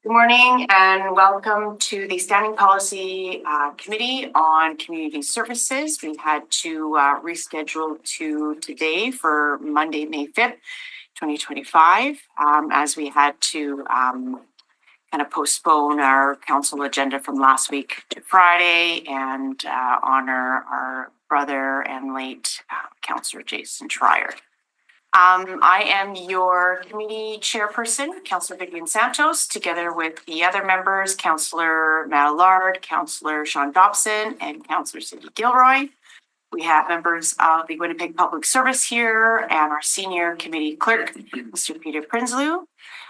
Good morning and welcome to the Standing Policy Committee on Community Services. We had to reschedule to today for Monday, May 5th, 2025, as we had to kind of postpone our council agenda from last week to Friday and honor our brother and late Councillor Jason Schreier. I am your committee chairperson, Councillor Vivian Santos, together with the other members, Councillor Matt Allard, Councillor Sean Dobson, and Councillor Cindy Gilroy. We have members of the Winnipeg Public Service here and our senior committee clerk, Mr. Peter Prinsloo.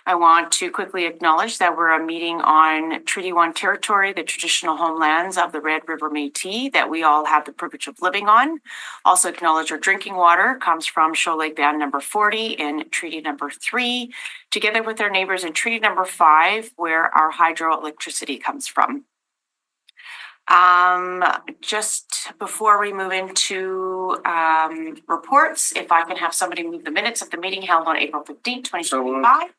I want to quickly acknowledge that we're a meeting on Treaty 1 territory, the traditional homelands of the Red River Métis that we all have the privilege of living on. Also acknowledge our drinking water comes from Shoal Lake Band number 40 in Treaty number 3, together with our neighbors in Treaty number 5, where our hydroelectricity comes from. Just before we move into reports, if I can have somebody move the minutes of the meeting held on April 15th, 2025.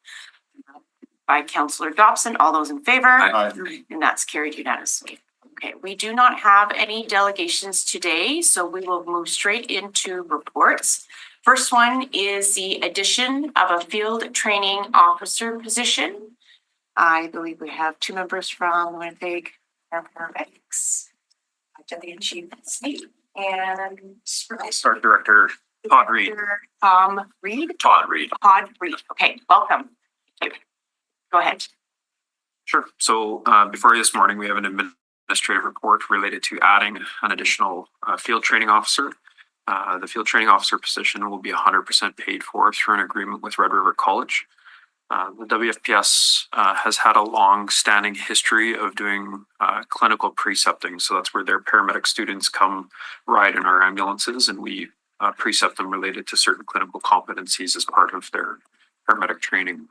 By Councillor Dobson. All those in favor? Aye. And that's carried unanimously. Okay, we do not have any delegations today, so we will move straight into reports. First one is the addition of a field training officer position. I believe we have two members from Winnipeg Paramedics, Deputy Chief Snake, and Start Director Todd Reed. Reed. Todd Reed. Todd Reed. Okay, welcome. Thank you. Go ahead. Sure. So before you this morning, we have an administrative report related to adding an additional field training officer. The field training officer position will be 100% paid for through an agreement with Red River College. The WFPS has had a long-standing history of doing clinical precepting. So that's where their paramedic students come ride in our ambulances, and we precept them related to certain clinical competencies as part of their paramedic training.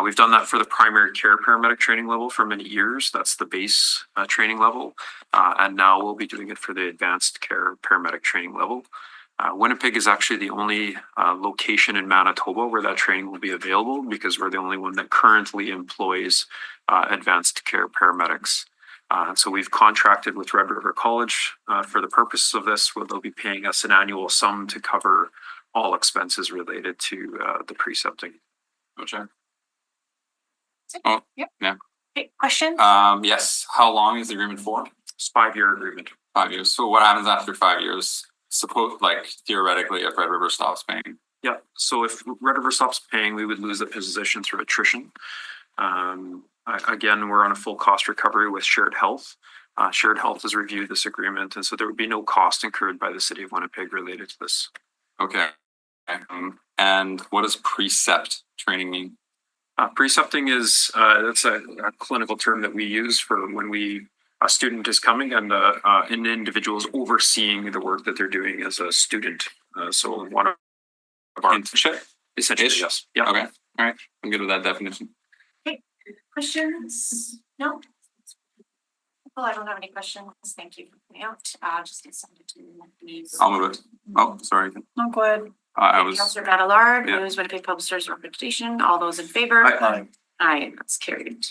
We've done that for the primary care paramedic training level for many years. That's the base training level. And now we'll be doing it for the advanced care paramedic training level. Winnipeg is actually the only location in Manitoba where that training will be available, because we're the only one that currently employs advanced care paramedics. So we've contracted with Red River College for the purpose of this, where they'll be paying us an annual sum to cover all expenses related to the precepting. Okay. Oh, yep. Yeah. Okay, questions? Yes. How long is the agreement for? It's a 5-year agreement. 5 years. So what happens after 5 years? Suppose, like, theoretically, if Red River stops paying. Yeah. So if Red River stops paying, we would lose the position through attrition. Again, we're on a full cost recovery with Shared Health. Shared Health has reviewed this agreement, and so there would be no cost incurred by the city of Winnipeg related to this. Okay. And what does precept training mean? Precepting is that's a clinical term that we use for when a student is coming and an individual is overseeing the work that they're doing as a student. So one of our Internship? essentially, Ish? yes. Yeah. Okay. All right. I'm good with that definition. Okay, questions? No? Well, I don't have any questions. Thank you for coming out. Just get something to me. I'll move it. Oh, sorry. No, go ahead. I was. Councillor Matt Allard, Yeah. moves Winnipeg Public Service representation. All those in favor? Aye. Aye, that's carried.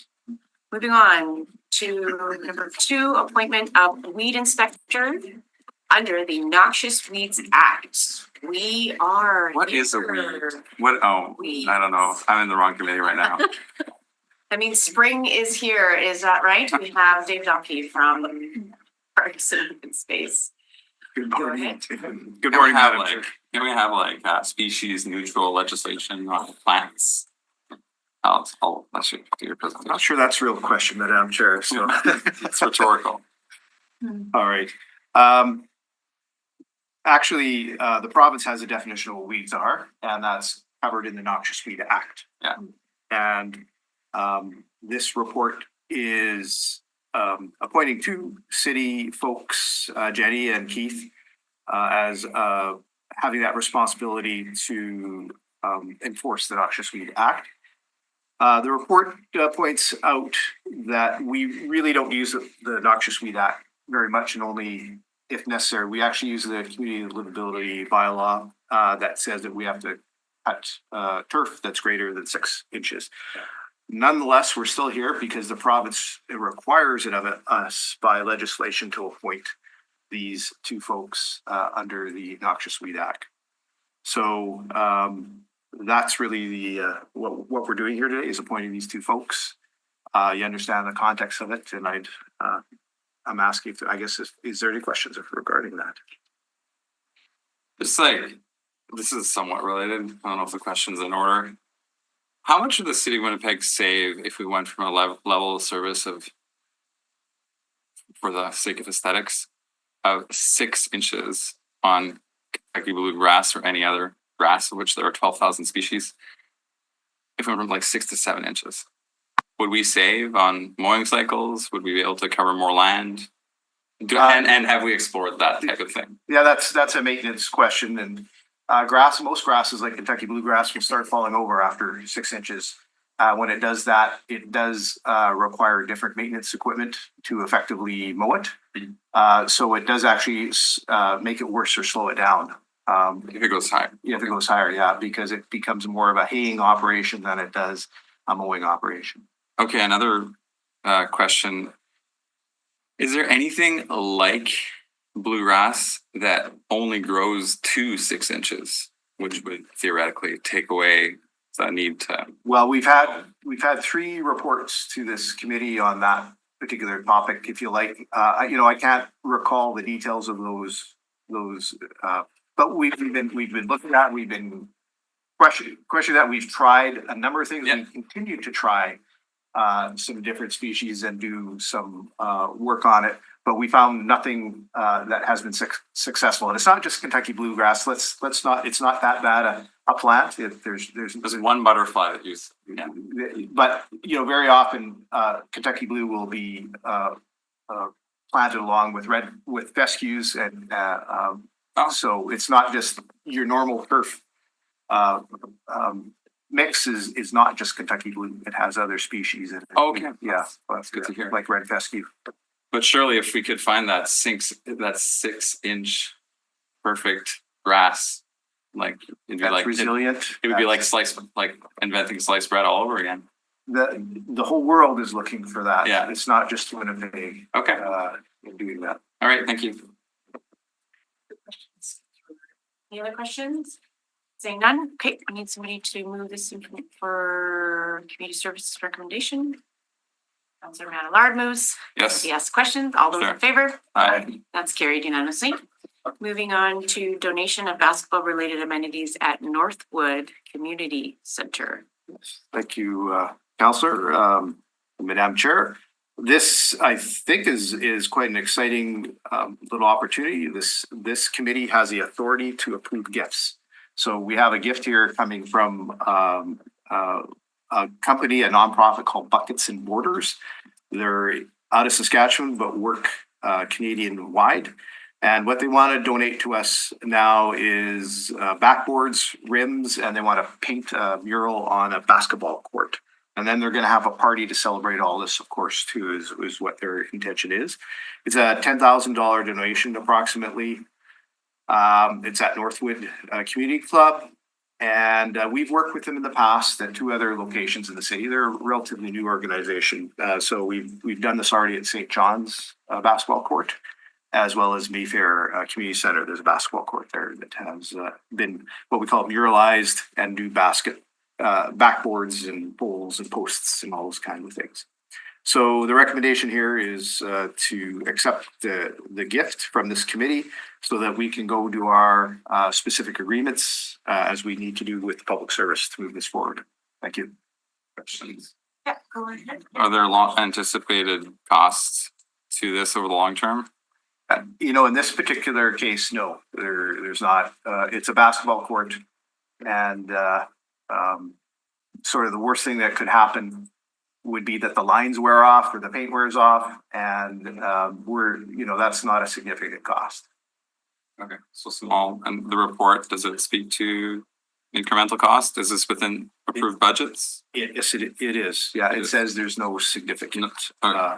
Moving on to number 2, appointment of weed inspector under the Noxious Weeds Act. We are. What is a here. weed? What? Oh, Weeds. I don't know. I'm in the wrong committee right now. I mean, spring is here, is that right? We have Dave Duffy from Parks and Open Space. Good Go morning. ahead. Good Can we morning, have Madam Chair. can we have species neutral legislation on plants? I'll let you do your I'm not presentation. sure that's a real question, Madam Chair, so. It's rhetorical. All right. Actually, the province has a definition of what weeds are, and that's covered in the Noxious Weed Act. Yeah. And this report is appointing 2 city folks, Jenny and Keith, as having that responsibility to enforce the Noxious Weed Act. The report points out that we really don't use the Noxious Weed Act very much, and only if necessary. We actually use the community livability bylaw that says that we have to cut turf that's greater than 6 inches. Nonetheless, we're still here because the province requires it of us by legislation to appoint these two folks under the Noxious Weed Act. So that's really the what we're doing here today is appointing these two folks. You understand the context of it, and I'm asking if I guess is there any questions regarding that? Just like, this is somewhat related. I don't know if the question's in order. How much would the city of Winnipeg save if we went from a level of service of, for the sake of aesthetics, of 6 inches on Kentucky bluegrass or any other grass, of which there are 12,000 species? If we went from like 6 to 7 inches, would we save on mowing cycles? Would we be able to cover more land? And have we explored that type of thing? Yeah, that's a maintenance question, and most grasses like Kentucky bluegrass will start falling over after 6 inches. When it does that, it does require different maintenance equipment to effectively mow it. So it does actually make it worse or slow it down. If it goes higher. If it goes higher, yeah, because it becomes more of a haying operation than it does a mowing operation. Okay, another question. Is there anything like bluegrass that only grows to 6 inches, which would theoretically take away the need to? Well, we've had 3 reports to this committee on that particular topic. If you like, I can't recall the details of those, but we've been looking at. We've been questioning that. We've tried a number of things. Yeah. We continue to try some different species and do some work on it, but we found nothing that has been successful. And it's not just Kentucky bluegrass. Let's not. It's not that bad a plant. There's one butterfly that you. Yeah. But very often Kentucky blue will be planted along with fescues, and so it's not just your normal turf. Mix is not just Kentucky blue. It has other species in it. Okay. Yeah. That's good to hear. Like red fescue. But surely if we could find that 6-inch perfect grass, like it'd be That's like resilient. it would be like inventing sliced bread all over again. The whole world is looking for that. Yeah. It's not just Winnipeg Okay. doing that. All right, thank you. Any other questions? Saying none, okay, I need somebody to move this in for community services recommendation. Councilor Manillard moves. Yes. He asks questions. All those Sure. in favor? Aye. That's carried unanimously. Moving on to donation of basketball related amenities at Northwood Community Center. Thank you, Councillor, Madam Chair. This, I think, is quite an exciting little opportunity. This committee has the authority to approve gifts. So we have a gift here coming from a company, a nonprofit called Buckets and Borders. They're out of Saskatchewan, but work Canadian wide. And what they want to donate to us now is backboards, rims, and they want to paint a mural on a basketball court. And then they're going to have a party to celebrate all this, of course, too, is what their intention is. It's a $10,000 donation approximately. It's at Northwood Community Club. And we've worked with them in the past at 2 other locations in the city. They're a relatively new organization. So we've done this already at St. John's basketball court, as well as Mayfair Community Center. There's a basketball court there that has been what we call muralized and do backboards and poles and posts and all those kinds of things. So the recommendation here is to accept the gift from this committee so that we can go do our specific agreements as we need to do with public service to move this forward. Thank you. Questions? Yeah, go ahead. Are there long anticipated costs to this over the long term? In this particular case, no, there's not. It's a basketball court, and sort of the worst thing that could happen would be that the lines wear off or the paint wears off, and that's not a significant cost. Okay, so small. And the report, does it speak to incremental cost? Is this within approved budgets? Yes, it is. Yeah, It it is. says there's no significant Okay.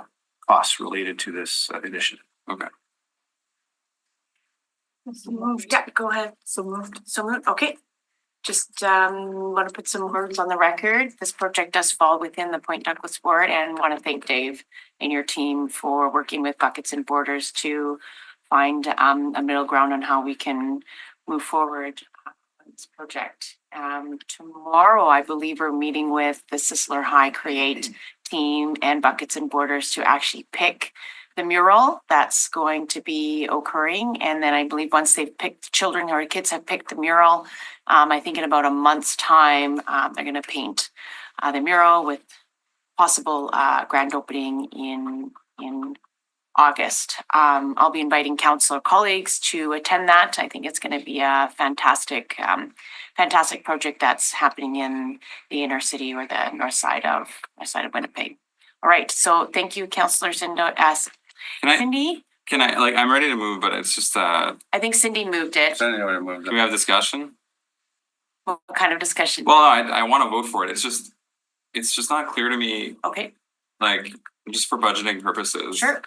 costs related to this initiative. Okay. So moved. Yeah, go ahead. So moved. Okay. just want to put some words on the record. This project does fall within the Point Douglas ward, and want to thank Dave and your team for working with Buckets and Borders to find a middle ground on how we can move forward on this project. Tomorrow, I believe we're meeting with the Sisler High Create team and Buckets and Borders to actually pick the mural that's going to be occurring. And then I believe once they've picked, children or kids have picked the mural, I think in about a month's time, they're going to paint the mural with possible grand opening in August. I'll be inviting councillor colleagues to attend that. I think it's going to be a fantastic project that's happening in the inner city or the north side of Winnipeg. All right, so thank you, Councillor Cindy. Can I, like, I'm ready to move, but it's just, I think Cindy moved it. can we have discussion? What kind of discussion? Well, I want to vote for it. It's just not clear to me, Okay, like, just for budgeting purposes. sure.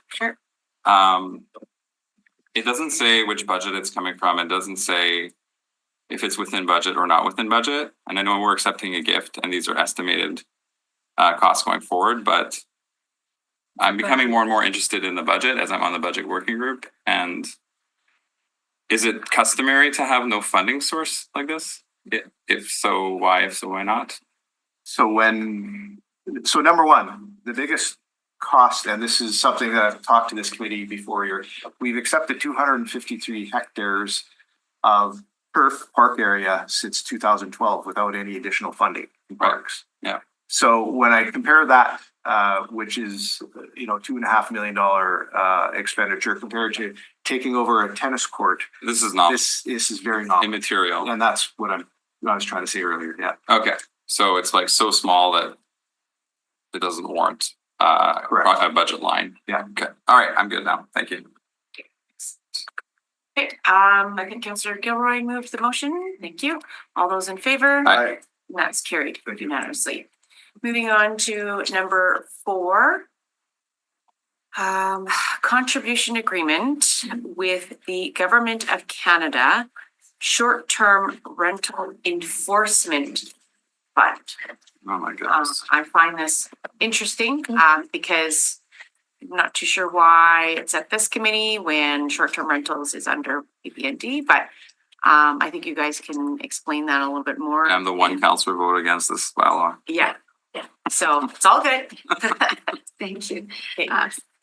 It doesn't say which budget it's coming from. It doesn't say if it's within budget or not within budget. And I know we're accepting a gift and these are estimated costs going forward, but I'm becoming more and more interested in the budget as I'm on the budget working group. And is it customary to have no funding source like this? If so, why? If so, why not? So number one, the biggest cost, and this is something that I've talked to this committee before, we've accepted 253 hectares of turf park area since 2012 without any additional funding in parks. Yeah. So when I compare that, which is, $2.5 million expenditure compared to taking over a tennis court, This is not this is very nominal. immaterial. And that's what I was trying to say earlier. Yeah. Okay, so it's like so small that it doesn't warrant Correct. a budget line. Yeah. Okay, all right, I'm good now. Thank you. Okay, I think Councillor Gilroy moved the motion. Thank you. All those in favor? Aye. That's carried Thank you. unanimously. Moving on to number 4. Contribution agreement with the Government of Canada short-term rental enforcement fund. Oh my goodness. I find this interesting because I'm not too sure why it's at this committee when short-term rentals is under PPND, but I think you guys can explain that a little bit more. I'm the one councillor vote against this bylaw. Yeah. So it's all good. Thank you. Okay,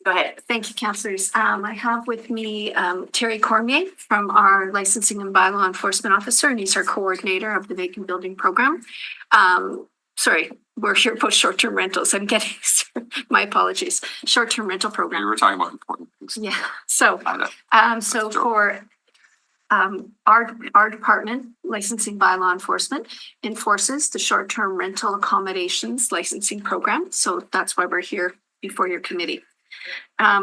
go ahead. Thank you, councillors. I have with me Terry Cormier from our Licensing and Bylaw Enforcement Officer, and he's our coordinator of the vacant building program. Sorry, we're here about short-term rentals. I'm getting, my apologies, short-term rental We program. were talking about important things. Yeah, so That's for our department, licensing bylaw enforcement, enforces the short-term rental accommodations licensing program. So that's why we're here before your committee.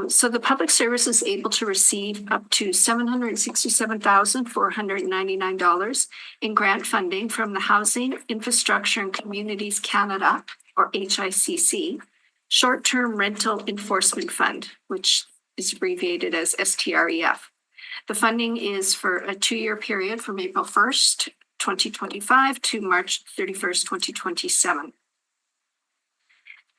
So the public service is able to receive up to $767,499 in grant funding from the Housing, Infrastructure and Communities Canada, or HICC, Short-Term Rental Enforcement Fund, which is abbreviated as STREF. The funding is for a 2-year period from April 1st, 2025 to March 31st, 2027.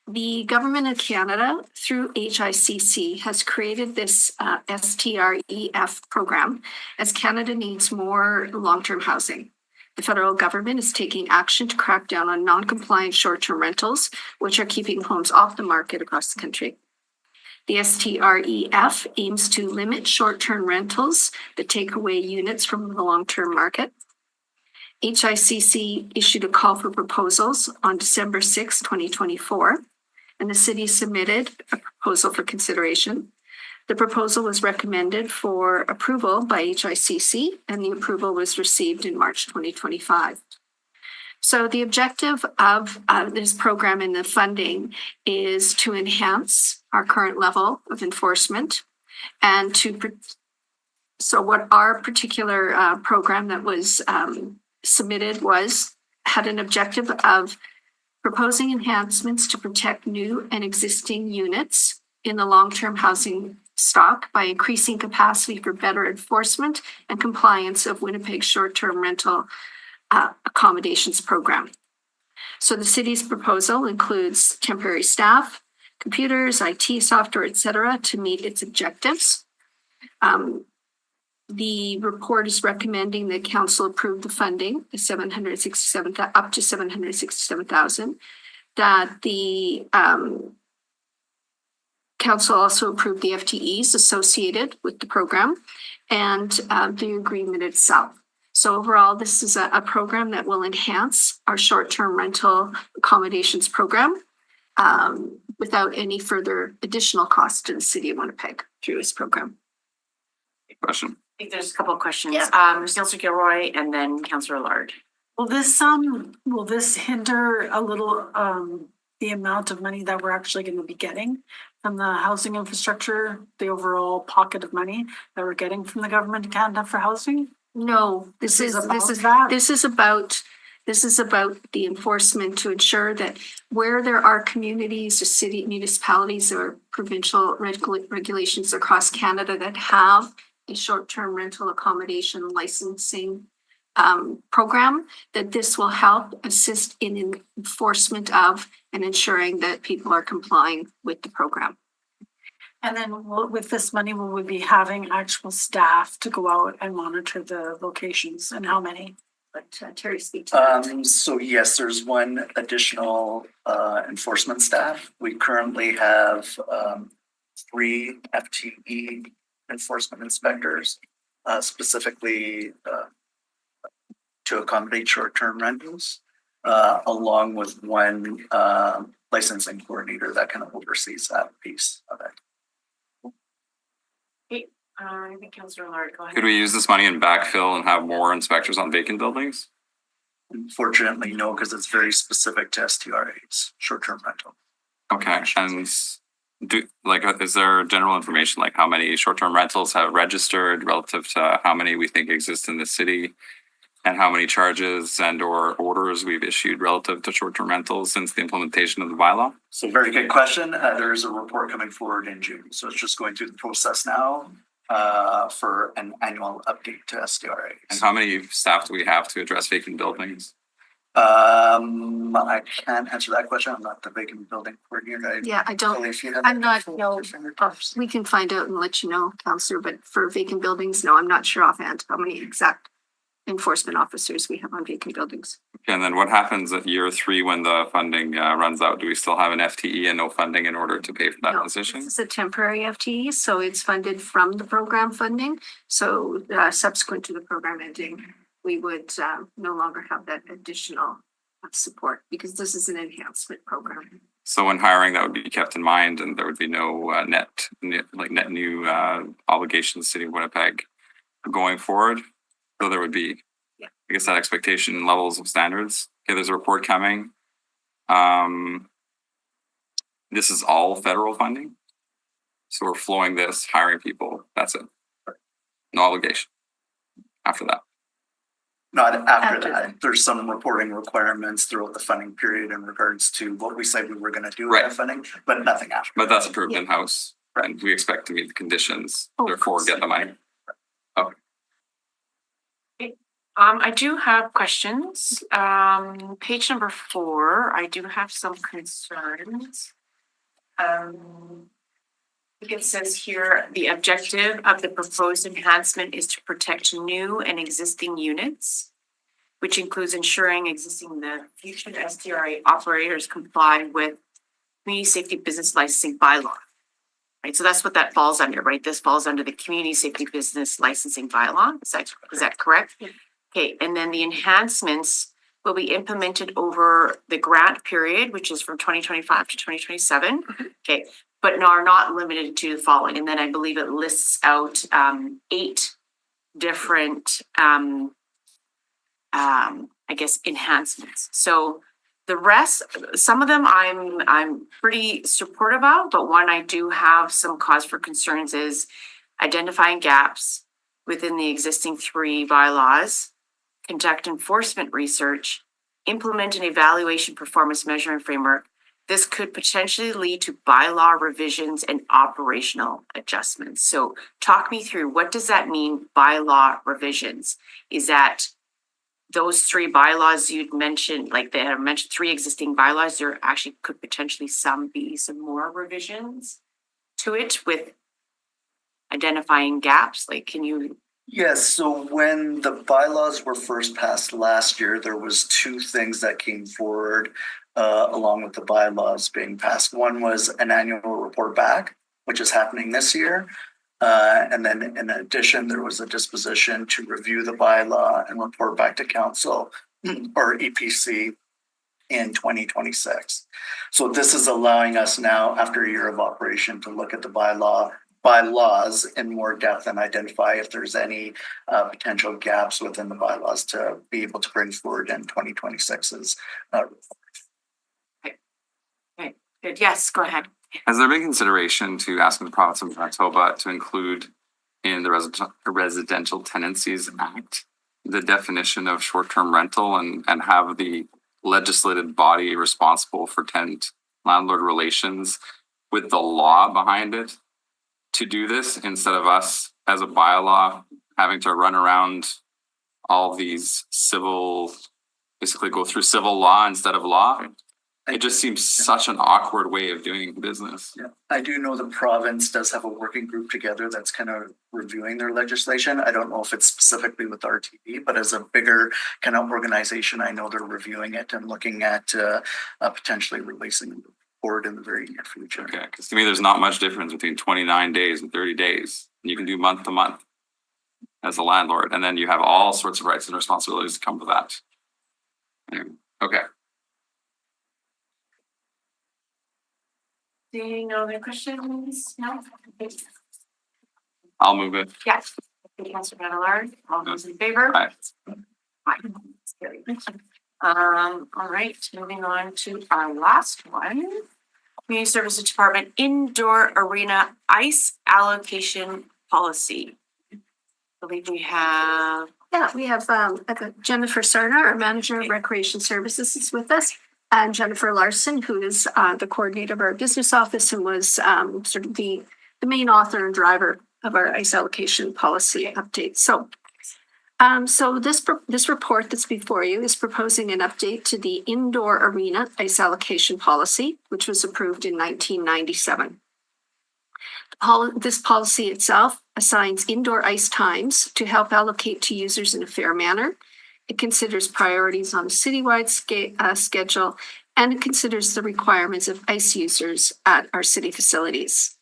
The Government of Canada, through HICC, has created this STREF program as Canada needs more long-term housing. The federal government is taking action to crack down on non-compliant short-term rentals, which are keeping homes off the market across the country. The STREF aims to limit short-term rentals that take away units from the long-term market. HICC issued a call for proposals on December 6, 2024, and the city submitted a proposal for consideration. The proposal was recommended for approval by HICC, and the approval was received in March 2025. So the objective of this program and the funding is to enhance our current level of enforcement and so what our particular program that was submitted had an objective of proposing enhancements to protect new and existing units in the long-term housing stock by increasing capacity for better enforcement and compliance of Winnipeg short-term rental accommodations program. So the city's proposal includes temporary staff, computers, IT software, et cetera, to meet its objectives. The report is recommending that council approve the funding, up to 767,000. That the council also approved the FTEs associated with the program and the agreement itself. So overall, this is a program that will enhance our short-term rental accommodations program without any further additional cost to the city of Winnipeg through this program. Question. I think there's a couple of questions. Yeah. Councillor Gilroy and then Councillor Lard. Will this hinder a little the amount of money that we're actually going to be getting from the housing infrastructure, the overall pocket of money that we're getting from the government of Canada for housing? No, this is about the enforcement to ensure that where there are communities or city municipalities or provincial regulations across Canada that have a short-term rental accommodation licensing program, that this will help assist in enforcement of and ensuring that people are complying with the program. And then with this money, will we be having actual staff to go out and monitor the locations, and how many? But Terry, speak to that. So yes, there's one additional enforcement staff. We currently have 3 FTE enforcement inspectors, specifically to accommodate short-term rentals, along with one licensing coordinator that kind of oversees that piece of it. I think Councillor Lard, go ahead. Could we use this money in backfill and have more inspectors on vacant buildings? Unfortunately, no, because it's very specific to STRAs, short-term rental. Okay, and is there general information like how many short-term rentals have registered relative to how many we think exist in the city? And how many charges and or orders we've issued relative to short-term rentals since the implementation of the bylaw? So very good question. There is a report coming forward in June. So it's just going through the process now for an annual update to STRAs. And how many staff do we have to address vacant buildings? I can't answer that question. I'm not the vacant building coordinator. Yeah, I don't, If you have I'm not, that no, fingertips. we can find out and let you know, Councillor, but for vacant buildings, no, I'm not sure offhand how many exact enforcement officers we have on vacant buildings. And then what happens at year 3 when the funding runs out? Do we still have an FTE and no funding in order to pay for that No, position? This is a temporary FTE, so it's funded from the program funding. So subsequent to the program ending, we would no longer have that additional support because this is an enhancement program. So when hiring, that would be kept in mind and there would be no net new obligations to City of Winnipeg going forward. So there would be, Yeah. I guess, that expectation levels of standards. Okay, there's a report coming. This is all federal funding. So we're flowing this, hiring people. That's it. No obligation after that. Not after After that. There's some reporting requirements throughout the funding period in regards to what we said we were going to do with Right. that funding, but nothing after. But that's approved Yeah. in-house. And we expect to meet the conditions, Oh, of therefore course. get the money. I do have questions. Page number 4, I do have some concerns. I think it says here, the objective of the proposed enhancement is to protect new and existing units, which includes ensuring the future STRA operators comply with community safety business licensing bylaw. Right, so that's what that falls under, right? This falls under the community safety business licensing bylaw. Is that correct? Yeah. Okay, and then the enhancements will be implemented over the grant period, which is from 2025 to 2027. Okay, but are not limited to the following. And then I believe it lists out 8 different, I guess, enhancements. So the rest, some of them I'm pretty supportive of, but one I do have some cause for concerns is identifying gaps within the existing 3 bylaws, conduct enforcement research, implement an evaluation performance measuring framework. This could potentially lead to bylaw revisions and operational adjustments. So talk me through, what does that mean, bylaw revisions? Is that those three bylaws you'd mentioned, like they have mentioned three existing bylaws, there actually could potentially be some more revisions to it with identifying gaps, like can you, Yes, so when the bylaws were first passed last year, there was two things that came forward along with the bylaws being passed. One was an annual report back, which is happening this year. And then in addition, there was a disposition to review the bylaw and report back to council or EPC in 2026. So this is allowing us now, after a year of operation, to look at the bylaws in more depth and identify if there's any potential gaps within the bylaws to be able to bring forward in 2026's. good, yes, go ahead. Has there been consideration to asking the province of Manitoba to include in the Residential Tenancies Act the definition of short-term rental and have the legislative body responsible for tenant landlord relations with the law behind it to do this instead of us as a bylaw having to run around all these basically go through civil law instead of law? It just seems such an awkward way of doing business. Yeah, I do know the province does have a working group together that's kind of reviewing their legislation. I don't know if it's specifically with RTD, but as a bigger kind of organization, I know they're reviewing it and looking at potentially releasing the report in the very near future. Okay, because to me, there's not much difference between 29 days and 30 days. You can do month to month as a landlord, and then you have all sorts of rights and responsibilities to come with that. Anyway, okay. Seeing no other questions? No? I'll move it. Yes. Councilor Menard, all those in favor? Aye. Aye. It's carried. All right, moving on to our last one. Community Services Department Indoor Arena Ice Allocation Policy. I believe we have. Yeah, we have Jennifer Sarna, our Manager of Recreation Services, is with us. And Jennifer Larson, who is the coordinator of our business office and was sort of the main author and driver of our ice allocation policy update. So this report that's before you is proposing an update to the indoor arena ice allocation policy, which was approved in 1997. This policy itself assigns indoor ice times to help allocate to users in a fair manner. It considers priorities on a citywide schedule, and it considers the requirements of ice users at our city facilities.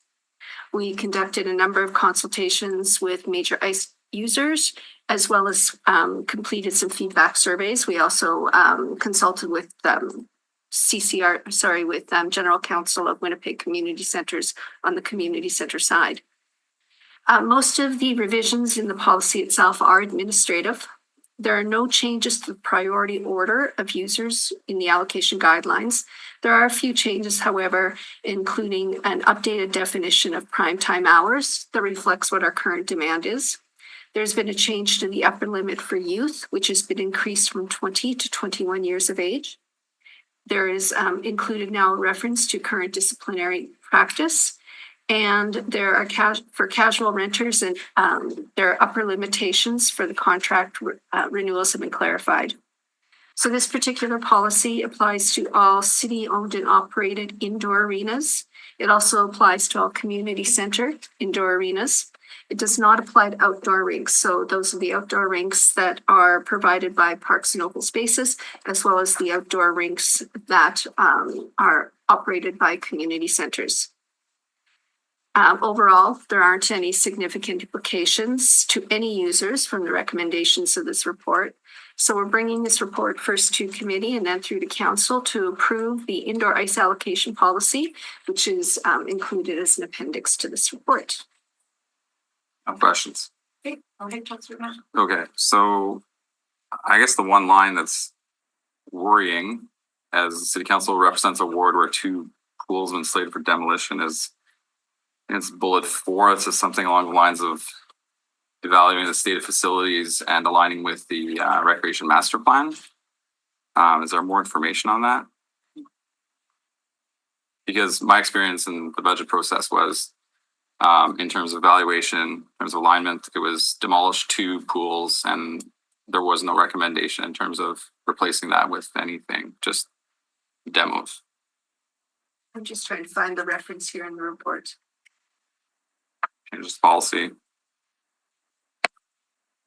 We conducted a number of consultations with major ice users, as well as completed some feedback surveys. We also consulted with General Council of Winnipeg Community Centers on the community center side. Most of the revisions in the policy itself are administrative. There are no changes to the priority order of users in the allocation guidelines. There are a few changes, however, including an updated definition of prime time hours that reflects what our current demand is. There's been a change to the upper limit for youth, which has been increased from 20 to 21 years of age. There is included now a reference to current disciplinary practice. And there are for casual renters, and there are upper limitations for the contract renewals have been clarified. So this particular policy applies to all city-owned and operated indoor arenas. It also applies to all community center indoor arenas. It does not apply to outdoor rinks. So those are the outdoor rinks that are provided by Parks and Open Spaces, as well as the outdoor rinks that are operated by community centers. Overall, there aren't any significant implications to any users from the recommendations of this report. So we're bringing this report first to committee and then through to council to approve the indoor ice allocation policy, which is included as an appendix to this report. No questions. Okay, So I guess the one line that's worrying as city council represents a ward where two pools have been slated for demolition is it's bullet 4. It says something along the lines of evaluating the state of facilities and aligning with the recreation master plan. Is there more information on that? Because my experience in the budget process was in terms of valuation, in terms of alignment, it was demolished 2 pools and there was no recommendation in terms of replacing that with anything, just demos. I'm just trying to find the reference here in the report. Changes policy.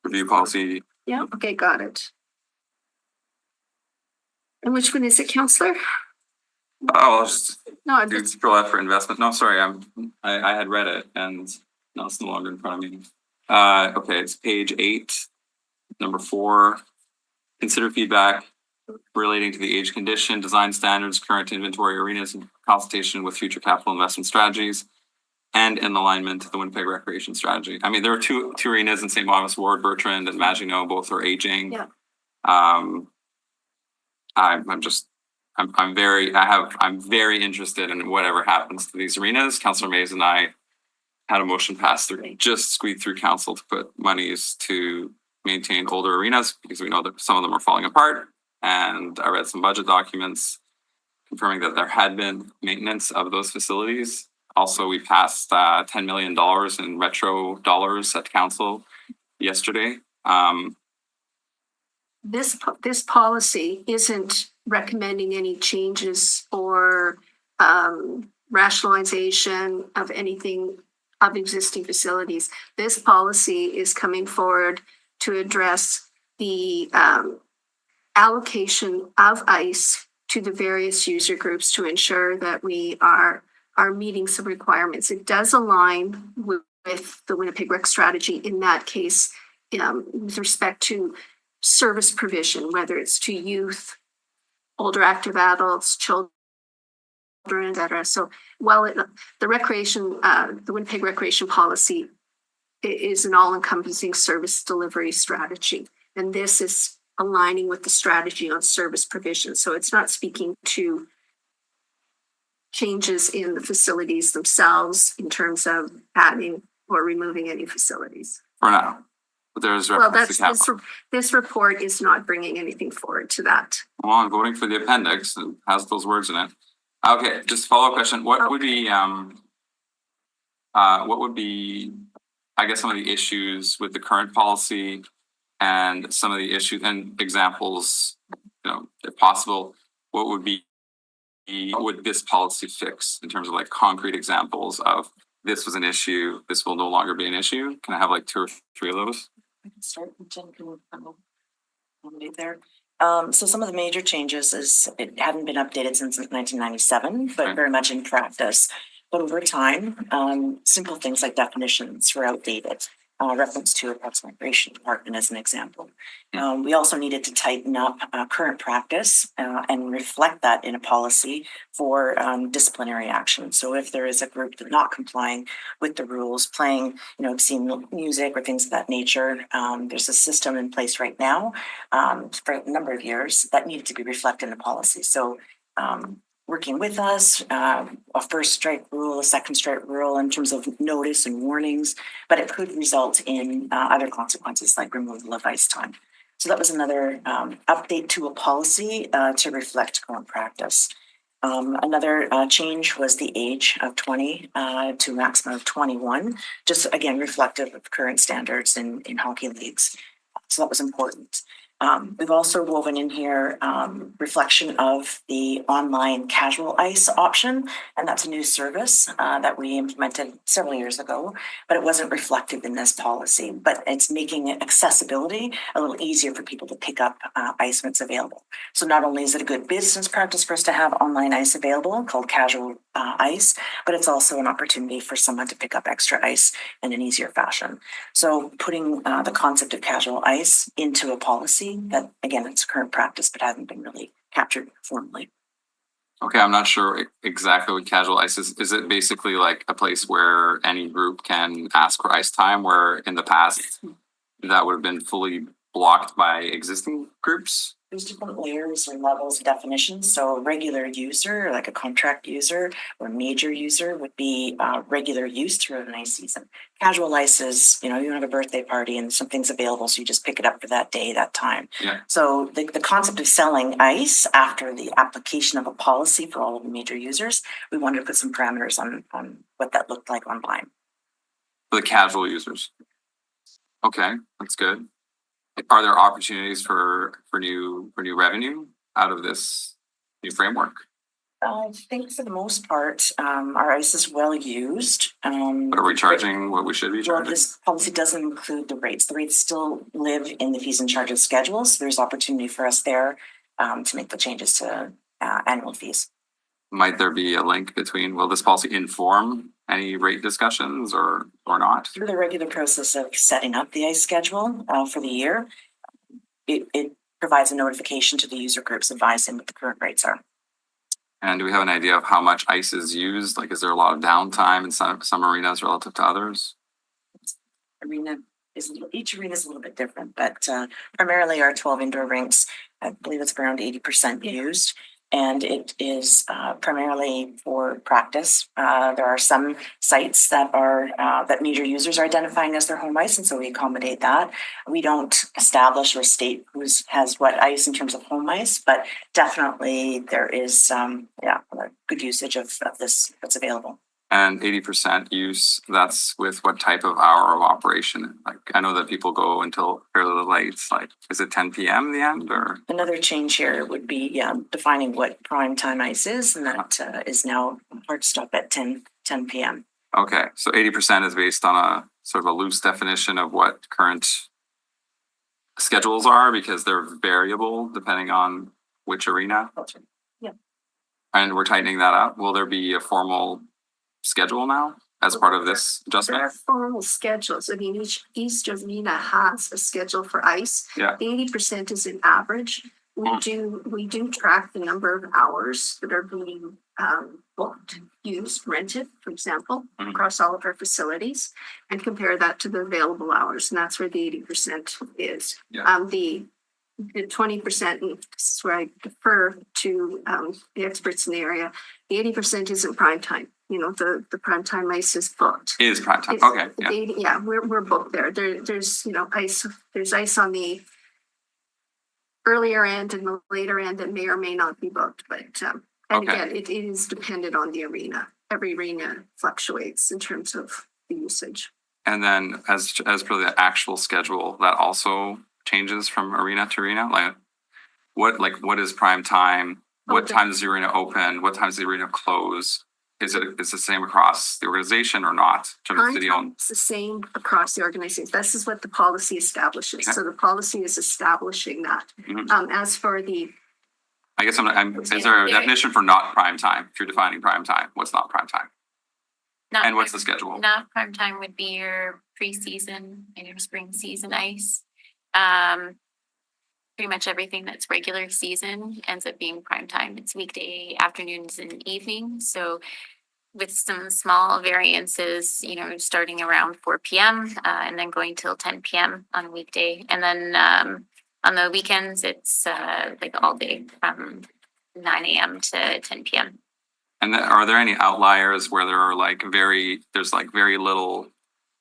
Review policy. Yeah, okay, got it. And which one is it, Counselor? Oh, I'll just No, I'm do just, scroll out for investment. No, sorry, I had read it and now it's no longer in front of me. Okay, it's page 8, number 4. Consider feedback relating to the age condition, design standards, current inventory arenas, and consultation with future capital investment strategies, and in alignment to the Winnipeg recreation strategy. I mean, there are two arenas in St. Thomas Ward, Bertrand and Maginot, both are aging. Yeah. I'm very interested in whatever happens to these arenas. Councillor Mays and I had a motion passed through, just squeaked through council to put monies to maintain older arenas because we know that some of them are falling apart. And I read some budget documents confirming that there had been maintenance of those facilities. Also, we passed $10 million in retro dollars at council yesterday. this policy isn't recommending any changes or rationalization of anything of existing facilities. This policy is coming forward to address the allocation of ICE to the various user groups to ensure that we are meeting some requirements. It does align with the Winnipeg Rec strategy in that case, with respect to service provision, whether it's to youth, older active adults, children, etc. So while the Winnipeg Recreation Policy is an all-encompassing service delivery strategy, and this is aligning with the strategy on service provision. So it's not speaking to changes in the facilities themselves in terms of adding or removing any facilities. For now, but there's Well, reference to capital. this report is not bringing anything forward to that. Well, I'm voting for the appendix and has those words in it. Okay, just follow-up question. What would be, I guess, some of the issues with the current policy and some of the issues and examples, if possible, what would this policy fix in terms of like concrete examples of this was an issue, this will no longer be an issue? Can I have like 2 or 3 of those? I can start with Jen, can accommodate there. So some of the major changes is it hadn't been updated since 1997, but Okay. very much in practice. But over time, simple things like definitions were outdated. Reference to a Parks and Recreation Department as an example. We also needed to tighten up current practice and reflect that in a policy for disciplinary action. So if there is a group that's not complying with the rules, playing, obscene music or things of that nature, there's a system in place right now for a number of years that needed to be reflected in the policy. So working with us, a first strike rule, a second strike rule in terms of notice and warnings, but it could result in other consequences like removal of ice time. So that was another update to a policy to reflect current practice. Another change was the age of 20 to a maximum of 21, just again reflective of current standards in hockey leagues. So that was important. We've also woven in here reflection of the online casual ice option, and that's a new service that we implemented several years ago, but it wasn't reflected in this policy. But it's making accessibility a little easier for people to pick up ice when it's available. So not only is it a good business practice for us to have online ice available called casual ice, but it's also an opportunity for someone to pick up extra ice in an easier fashion. So putting the concept of casual ice into a policy that, again, it's current practice, but hasn't been really captured formally. Okay, I'm not sure exactly what casual ice is. Is it basically like a place where any group can ask for ice time, where in the past that would have been fully blocked by existing groups? There's different layers or levels of definitions. So a regular user, like a contract user or major user, would be regular use throughout an ice season. Casual ice is, you have a birthday party and something's available, so you just pick it up for that day, that time. Yeah. So the concept of selling ice after the application of a policy for all of the major users, we wanted to put some parameters on what that looked like online. For the casual users. Okay, that's good. are there opportunities for new revenue out of this new framework? I think for the most part, our ice is well used. But are we charging what we should be Well, charging? this policy doesn't include the rates. The rates still live in the fees and charges schedule, so there's opportunity for us there to make the changes to annual fees. Might there be a link between, will this policy inform any rate discussions or not? Through the regular process of setting up the ice schedule for the year, it provides a notification to the user groups advising what the current rates are. And do we have an idea of how much ice is used? Like, is there a lot of downtime in some arenas relative to others? Each arena is a little bit different, but primarily our 12 indoor rinks, I believe it's around 80% used. And it is primarily for practice. There are some sites that are that major users are identifying as their home ice, and so we accommodate that. We don't establish or state who has what ice in terms of home ice, but definitely there is a good usage of this that's available. And 80% use, that's with what type of hour of operation? Like, I know that people go until fairly late. Like, is it 10 p.m. in the end or? Another change here would be defining what prime time ice is, and that is now hard to stop at 10 p.m. Okay, so 80% is based on a sort of a loose definition of what current schedules are because they're variable depending on which arena. Yeah. And we're tightening that up. Will there be a formal schedule now as part of this There adjustment? are formal schedules. I mean, each arena has a schedule for ice. Yeah. The 80% is an average. We do track the number of hours that are being booked, used, rented, for example, across all of our facilities, and compare that to the available hours, and that's where the 80% is. Yeah. The 20%, and this is where I defer to the experts in the area. The 80% isn't prime time. You know, the prime time ice is booked. Is prime time. It's- Okay. Yeah. Yeah, we're booked there. There's ice. There's ice on the earlier end and the later end that may or may not be booked. But and Okay. again, it is dependent on the arena. Every arena fluctuates in terms of the usage. And then as per the actual schedule, that also changes from arena to arena. What is prime time? What Okay. time does the arena open? What time does the arena close? Is it the same across the organization or not? In terms of Prime city time owned? is the same across the organization. This is what the policy establishes. Okay. So the policy is establishing that. Mhm. As for the I guess is there a definition for not prime time? If you're defining prime time, what's not prime time? Not And what's the prime- schedule? Not prime time would be your preseason and your spring season ice. Pretty much everything that's regular season ends up being prime time. It's weekday afternoons and evenings. So with some small variances, starting around 4 p.m. And then going till 10 p.m. on a weekday. And then on the weekends, it's like all day from 9 a.m. to 10 p.m. And then are there any outliers where there are there's very little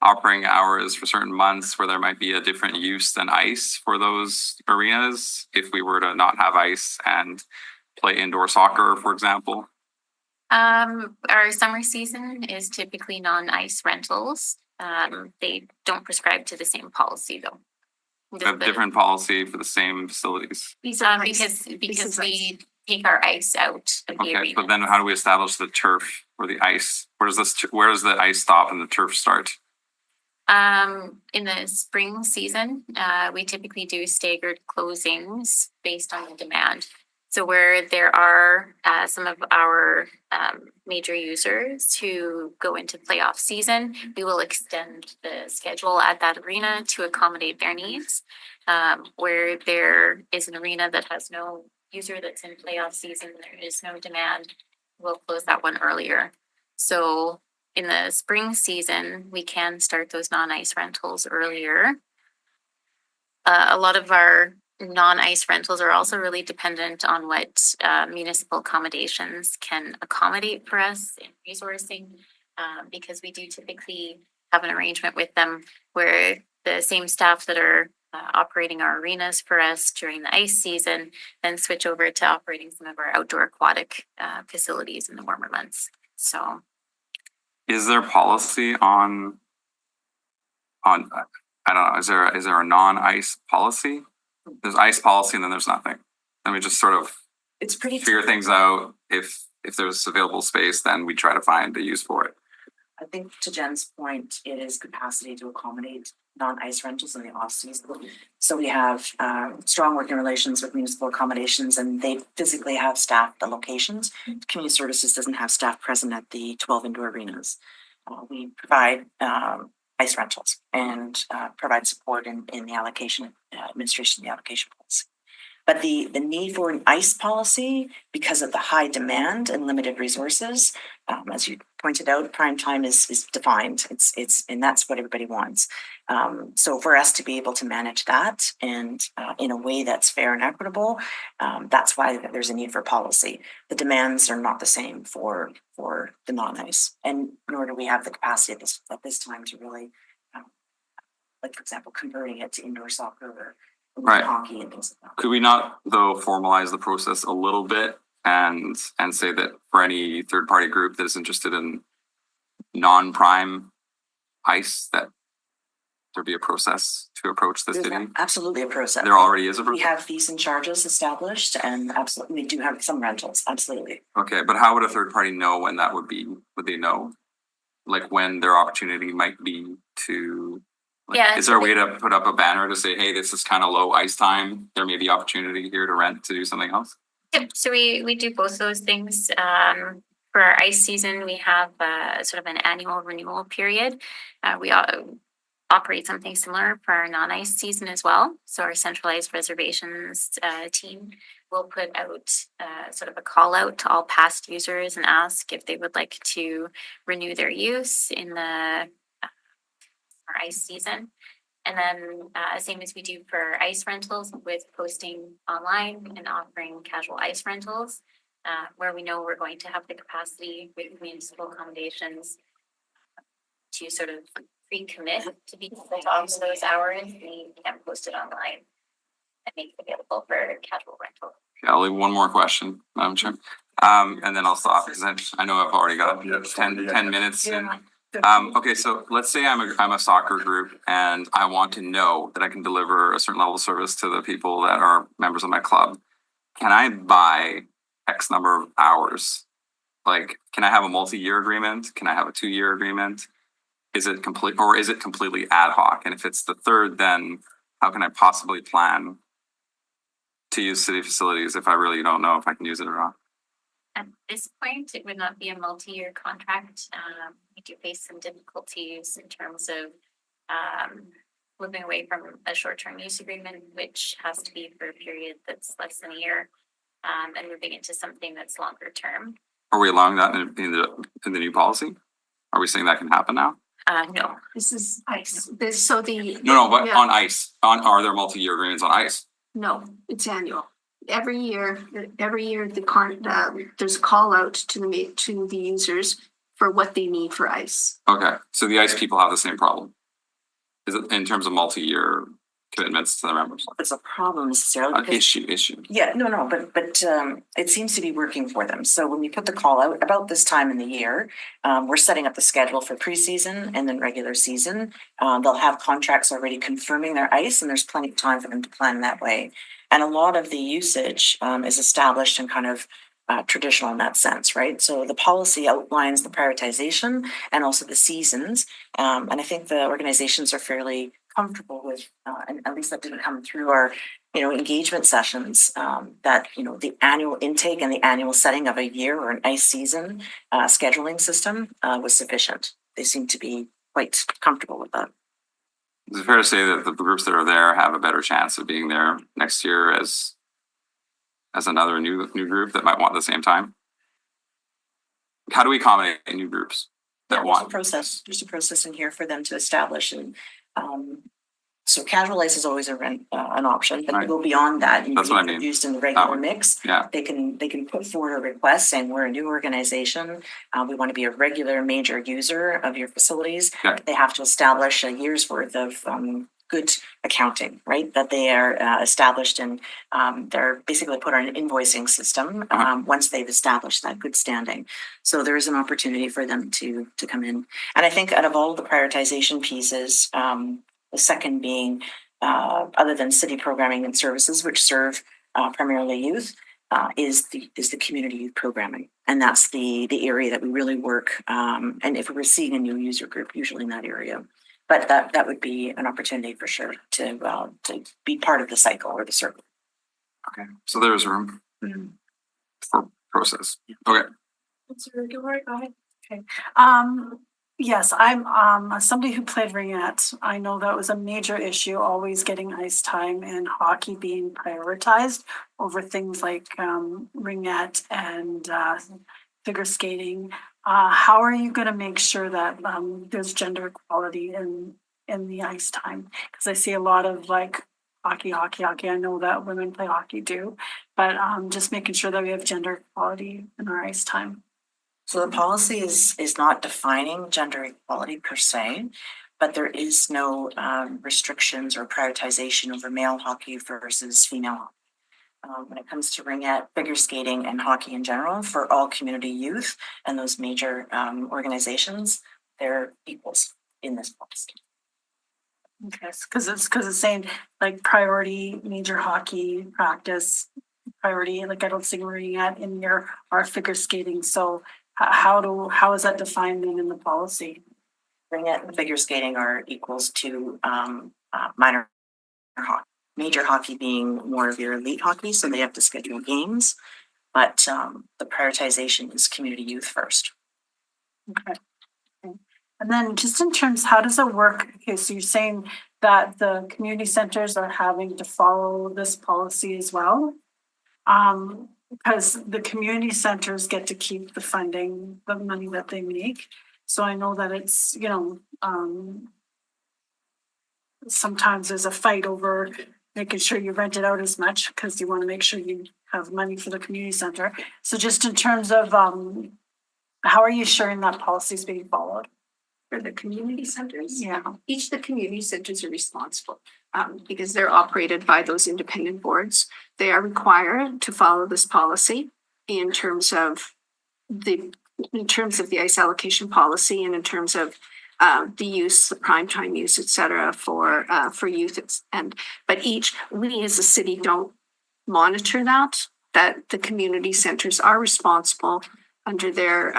operating hours for certain months where there might be a different use than ice for those arenas if we were to not have ice and play indoor soccer, for example? Our summer season is typically non-ice rentals. They don't prescribe to the same policy though. We have different policy for the same facilities. these are ice. Because is we take our ice out of the Okay, arena. but then how do we establish the turf or the ice? Where does the ice stop and the turf start? In the spring season, we typically do staggered closings based on the demand. So where there are some of our major users who go into playoff season, we will extend the schedule at that arena to accommodate their needs. Where there is an arena that has no user that's in playoff season, there is no demand, we'll close that one earlier. So in the spring season, we can start those non-ice rentals earlier. A lot of our non-ice rentals are also really dependent on what municipal accommodations can accommodate for us in resourcing, because we do typically have an arrangement with them where the same staff that are operating our arenas for us during the ice season then switch over to operating some of our outdoor aquatic facilities in the warmer months. So Is there policy on I don't know, is there a non-ice policy? There's ice policy and then there's nothing. And we just sort of It's pretty. figure things out. If there's available space, then we try to find a use for it. I think to Jen's point, it is capacity to accommodate non-ice rentals in the off season. So we have strong working relations with municipal accommodations, and they physically have staffed the locations. Community Services doesn't have staff present at the 12 indoor arenas. We provide ice rentals and provide support in the allocation, administration of the allocation policy. But the need for an ice policy, because of the high demand and limited resources, as you pointed out, prime time is defined. It's and that's what everybody wants. So for us to be able to manage that and in a way that's fair and equitable, that's why there's a need for policy. The demands are not the same for the non-ice, and nor do we have the capacity at this time to really, like for example, converting it to indoor soccer or Right. hockey and things like that. Could we not, though, formalize the process a little bit and say that for any third party group that is interested in non-prime ice, that there be a process to approach the There's city? absolutely a process. There already is a We process. have fees and charges established, and absolutely, we do have some rentals, absolutely. Okay, but how would a third party know when that would be? Would they know? Like when their opportunity might be to? Like, Yeah, is there a way to put up a banner to say, hey, this is kind of low ice time. There may be opportunity here to rent to do something else? Yep, so we do both those things. For our ice season, we have sort of an annual renewal period. We operate something similar for our non-ice season as well. So our centralized reservations team will put out sort of a call out to all past users and ask if they would like to renew their use in the our ice season. And then same as we do for ice rentals with posting online and offering casual ice rentals, where we know we're going to have the capacity with municipal accommodations to sort of pre-commit to be able to offer those hours. We can post it online and make it available for casual rental. Okay, I'll leave one more question, Madam Chair. And then I'll stop because I know I've already got 10 minutes in. Okay, so let's say I'm a soccer group and I want to know that I can deliver a certain level of service to the people that are members of my club. Can I buy X number of hours? Like, can I have a multi-year agreement? Can I have a 2-year agreement? Is it complete or is it completely ad hoc? And if it's the third, then how can I possibly plan to use city facilities if I really don't know if I can use it or not? At this point, it would not be a multi-year contract. We do face some difficulties in terms of moving away from a short-term use agreement, which has to be for a period that's less than a year, and moving into something that's longer term. Are we allowing that in the new policy? Are we saying that can happen now? No, This is ice. So the. No, but Yeah. on ice, are there multi-year agreements on ice? No, it's annual. Every year, there's a call out to the users for what they need for ice. Okay, so the ice people have the same problem. Is it in terms of multi-year commitments to the members? It's a problem necessarily. because- Issue. Yeah, no, but it seems to be working for them. So when we put the call out about this time in the year, we're setting up the schedule for preseason and then regular season. They'll have contracts already confirming their ice, and there's plenty of time for them to plan that way. And a lot of the usage is established and kind of traditional in that sense, right? So the policy outlines the prioritization and also the seasons. And I think the organizations are fairly comfortable with, and at least that didn't come through our, engagement sessions, that, the annual intake and the annual setting of a year or an ice season scheduling system was sufficient. They seem to be quite comfortable with that. Is it fair to say that the groups that are there have a better chance of being there next year as another new group that might want the same time? How do we accommodate new groups that There's a want? process in here for them to establish, and so casual ice is always an option, but Right. to go beyond that, and That's what I mean. used in the regular way. mix. Yeah. They can put forward a request saying we're a new organization. We want to be a regular major user of your facilities. Yeah. They have to establish a year's worth of good accounting, right? That they are established, and they're basically put on an invoicing system once they've established that good standing. So there is an opportunity for them to come in. And I think out of all the prioritization pieces, The second being, other than city programming and services, which serve primarily youth, is the community youth programming. And that's the area that we really work. And if we're seeing a new user group, usually in that area. But that would be an opportunity for sure to be part of the cycle or the circle. Okay, so there's room for process. Okay. Okay. Yes, I'm somebody who played ringette. I know that was a major issue, always getting ice time and hockey being prioritized over things like ringette and figure skating. How are you going to make sure that there's gender equality in the ice time? Because I see a lot of like hockey. I know that women play hockey too, but just making sure that we have gender equality in our ice time. So the policy is not defining gender equality per se, but there is no restrictions or prioritization over male hockey versus female hockey. When it comes to ringette, figure skating, and hockey in general, for all community youth and those major organizations, they're equals in this policy. Okay, because it's saying like priority major hockey practice, priority, like I don't see ringette in our figure skating. So how is that defined then in the policy? Ringette and figure skating are equals to minor hockey. Major hockey being more of your elite hockey, so they have to schedule games, but the prioritization is community youth first. Okay. And then just in terms, how does it work? Okay, so you're saying that the community centers are having to follow this policy as well? Because the community centers get to keep the funding, the money that they make. So I know that it's, sometimes there's a fight over making sure you rent it out as much because you want to make sure you have money for the community center. So just in terms of how are you ensuring that policy is being followed? For the community centers? Yeah. Each of the community centers are responsible because they're operated by those independent boards. They are required to follow this policy in terms of the ice allocation policy and in terms of the use, the prime time use, et cetera, for youth. But we as a city don't monitor that the community centers are responsible under their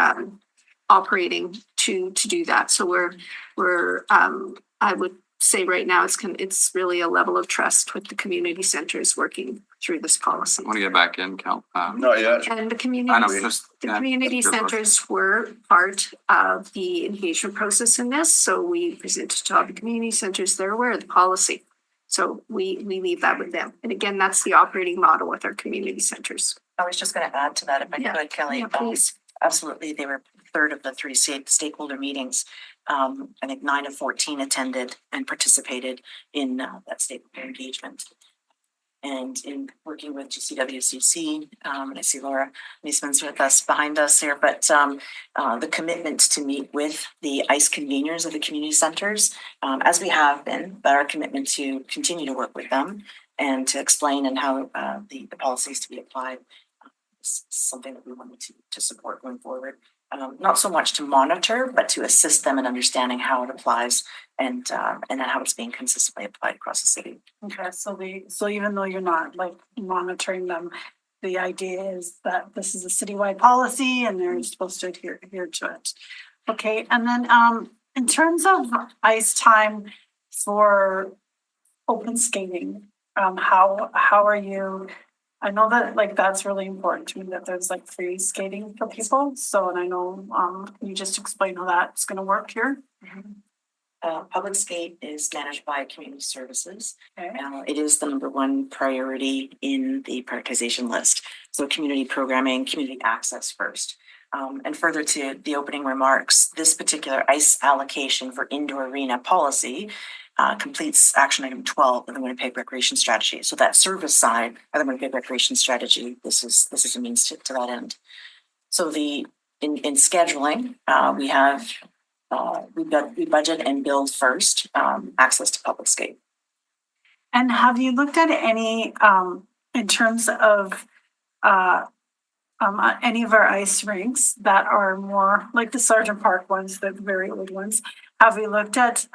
operating to do that. So we're I would say right now it's really a level of trust with the community centers working through this policy. I want to get back in, Cal. Not yet. And the I community know, just community centers were part of the engagement process in this. So we presented to all the community centers, they're aware of the policy. So we leave that with them. And again, that's the operating model with our community centers. I was just going to add to that if I could, Kelly. Yeah, please. Absolutely, they were third of the three stakeholder meetings. I think 9 of 14 attended and participated in that stakeholder engagement. And in working with GCWCC, and I see Laura Niesman's with us behind us here, but the commitment to meet with the ICE conveners of the community centers, as we have been, but our commitment to continue to work with them and to explain and how the policies to be applied is something that we wanted to support going forward. Not so much to monitor, but to assist them in understanding how it applies and how it's being consistently applied across the city. Okay, so even though you're not like monitoring them, the idea is that this is a citywide policy and they're supposed to adhere to it. Okay, and then in terms of ice time for open skating, how are you? I know that like that's really important to me that there's like free skating for people. So, and I know, can you just explain how that's going to work here? Public skate is managed by community services. Okay. It is the number one priority in the prioritization list. So community programming, community access first. And further to the opening remarks, this particular ice allocation for indoor arena policy completes action item 12 of the Winnipeg Recreation Strategy. So that service side of the Winnipeg Recreation Strategy, this is a means to that end. So in scheduling, we budget and build first access to public skate. And have you looked at any in terms of any of our ice rinks that are more like the Sergeant Park ones, the very old ones? Have we looked at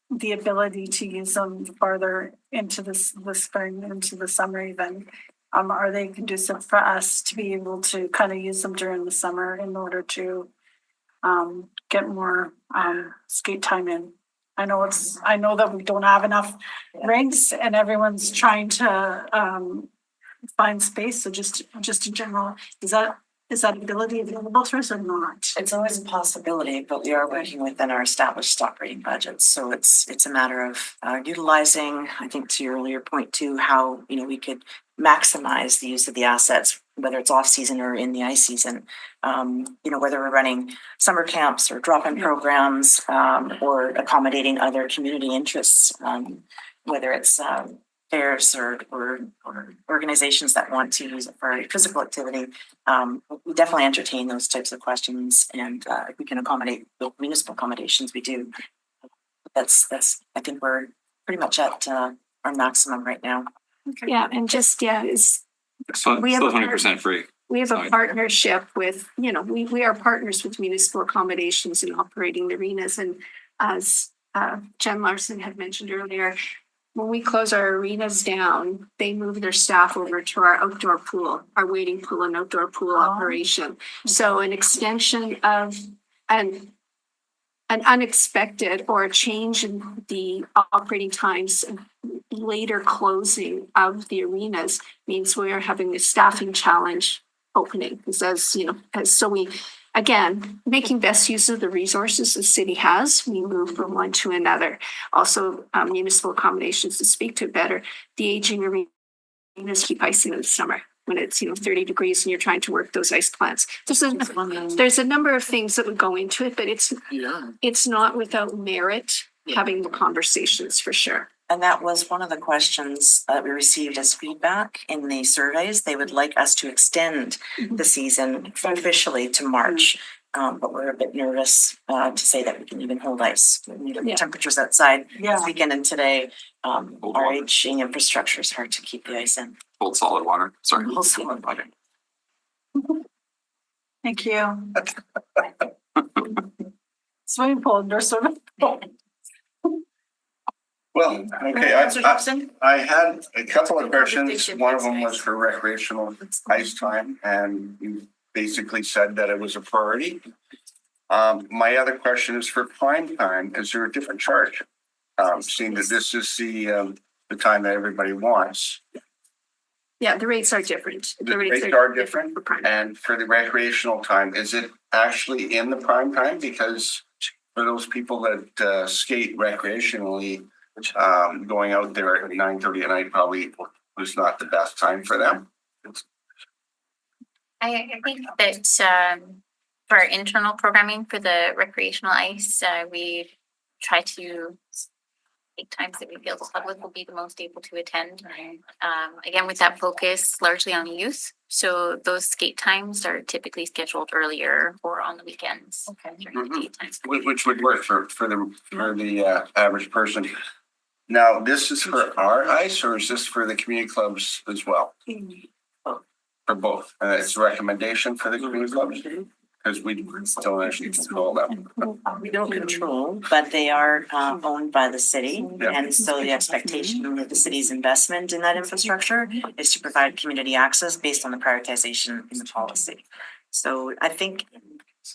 the ability to use them farther into the spring, into the summer even. Are they conducive for us to be able to kind of use them during the summer in order to get more skate time in? I know that we don't have enough rinks and everyone's trying to find space. So just in general, is that ability available to us or not? It's always a possibility, but we are working within our established operating budgets. So it's a matter of utilizing, I think to your earlier point too, how, we could maximize the use of the assets, whether it's off season or in the ice season. Whether we're running summer camps or drop-in programs, or accommodating other community interests, whether it's fairs or organizations that want to use it for physical activity. We definitely entertain those types of questions, and if we can accommodate the municipal accommodations, we do. That's I think we're pretty much at our maximum right now. Okay. Yeah, and just, is So We have still a- 100% free. we have a Fine. partnership with, we are partners with municipal accommodations in operating the arenas. And as Jen Larson had mentioned earlier, when we close our arenas down, they move their staff over to our outdoor pool, our waiting pool and outdoor pool operation. So an extension of an unexpected or a change in the operating times, later closing of the arenas means we are having a staffing challenge opening. Because so we, again, making best use of the resources the city has, we move from one to another. Also, municipal accommodations to speak to it better. The aging arenas keep icing in the summer when it's 30 degrees and you're trying to work those ice plants. There's a number of things that would go into it, but it's not without merit having the conversations for sure. And that was one of the questions that we received as feedback in the surveys. They would like us to extend the season officially to March. But we're a bit nervous to say that we can even hold ice. The temperatures outside Yeah. this weekend and today, our aging infrastructure is hard to keep the ice in. Cold solid water. Sorry. Cold solid water. Thank you. Swimming pool, indoor swimming pool. Well, okay, I had a couple of questions. One of them was for recreational ice time, and you basically said that it was a priority. My other question is for prime time. Is there a different charge? Seeing that this is the time that everybody wants. Yeah, the rates are different. The rates are different, for prime. and for the recreational time, is it actually in the prime time? Because for those people that skate recreationally, going out there at 9:30 at night probably was not the best time for them. I think that for our internal programming for the recreational ice, we try to take times that we feel the public will be the most able to attend. Again, with that focus largely on youth. So those skate times are typically scheduled earlier or on the weekends. During the daytimes. Which would work for the average person. Now, this is for our ice, or is this for the community clubs as well? For both, and it's a recommendation for the community clubs, because we don't actually control them. We don't control, but they are owned by the city. Yeah. And so the expectation of the city's investment in that infrastructure is to provide community access based on the prioritization in the policy. So I think in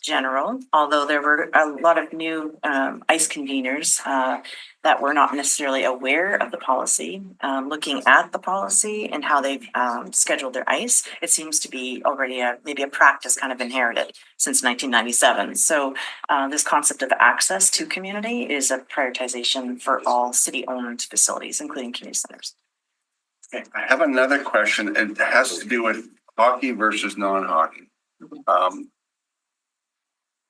general, although there were a lot of new ice conveners that were not necessarily aware of the policy, looking at the policy and how they've scheduled their ice, it seems to be already maybe a practice kind of inherited since 1997. So this concept of access to community is a prioritization for all city-owned facilities, including community centers. Okay, I have another question, and it has to do with hockey versus non-hockey.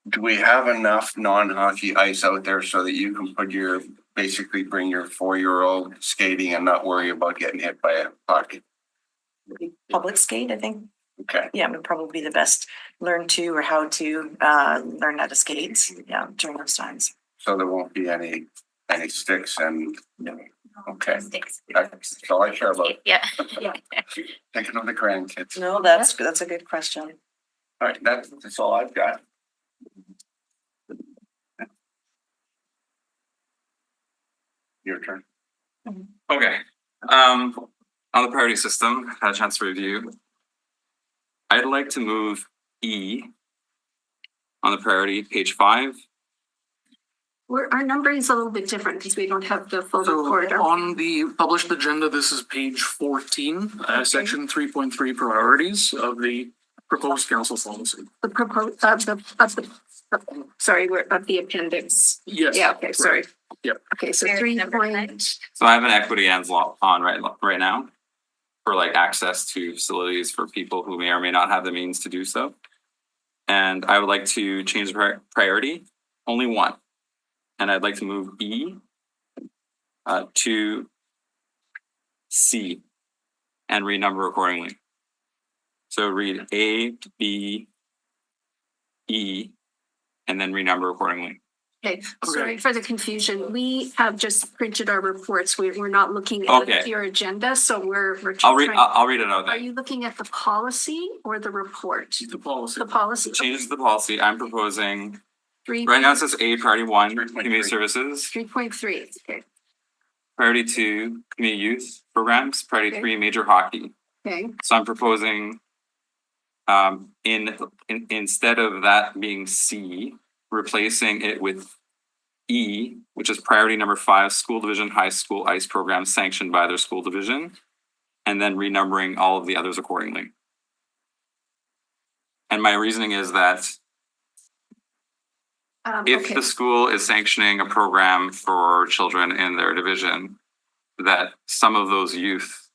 Do we have enough non-hockey ice out there so that you can basically bring your 4-year-old skating and not worry about getting hit by a hockey? Public skate, I think, Okay, would probably be the best learn to or how to learn how to skate, during those times. so there won't be any sticks and, okay, Sticks. that's all I care about. Yeah. Thinking of the grandkids. No, that's a good question. All right, that's all I've got. your turn. Okay, on the priority system, had a chance to review. I'd like to move E on the priority, page 5. Our numbering is a little bit different because we don't have the full So report. on the published agenda, this is page 14, section 3.3 priorities of the proposed council policy. The proposed, sorry, we're at the appendix. Yes. Yeah, okay, sorry. Yep. Okay, so There's 3 number point, So I have an equity ends law on right now for like access to facilities for people who may or may not have the means to do so. And I would like to change the priority, only one. And I'd like to move E to C and renumber accordingly. So read A, B, E, and then renumber accordingly. okay, sorry for the confusion. We have just printed our reports. We're not looking at Okay. your agenda, so we're. I'll read it out Are then. you looking at the policy or the report? The policy. The policy. Changes to the policy, I'm proposing, 3. right now it says A, priority 1, 3.3. community services. 3.3, okay, Priority 2, community youth programs. Priority Okay. 3, major hockey. okay, So I'm proposing instead of that being C, replacing it with E, which is priority number 5, school division high school ICE programs sanctioned by their school division, and then renumbering all of the others accordingly. And my reasoning is that if okay. the school is sanctioning a program for children in their division, that some of those youth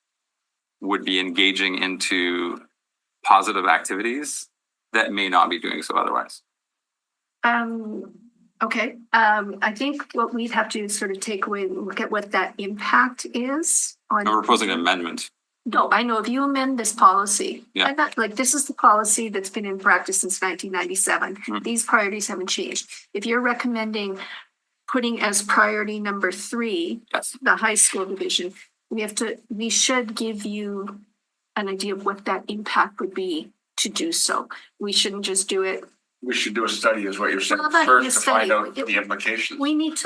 would be engaging into positive activities that may not be doing so otherwise. Okay, I think what we'd have to sort of take away and look at what that impact is on. I'm proposing an amendment. No, I know if you amend this policy. Yeah. I'm not, like, this is the policy that's been in practice since 1997. These priorities haven't changed. If you're recommending putting as priority number 3, Yes. the high school division, we should give you an idea of what that impact would be to do so. We shouldn't just do it. We should do a study is what you're saying Well, not really a first to find study. out the implications. We need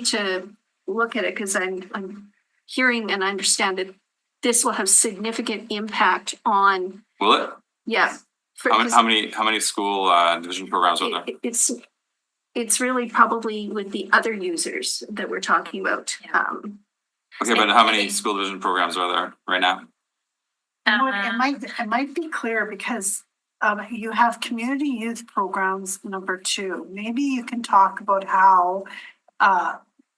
to look at it because I'm hearing and understand that this will have significant impact on, Will it? yeah. for- How many school division programs are there? It's really probably with the other users that we're talking about. Okay, but how many school division programs are there right now? It might be clear because you have community youth programs number 2. Maybe you can talk about how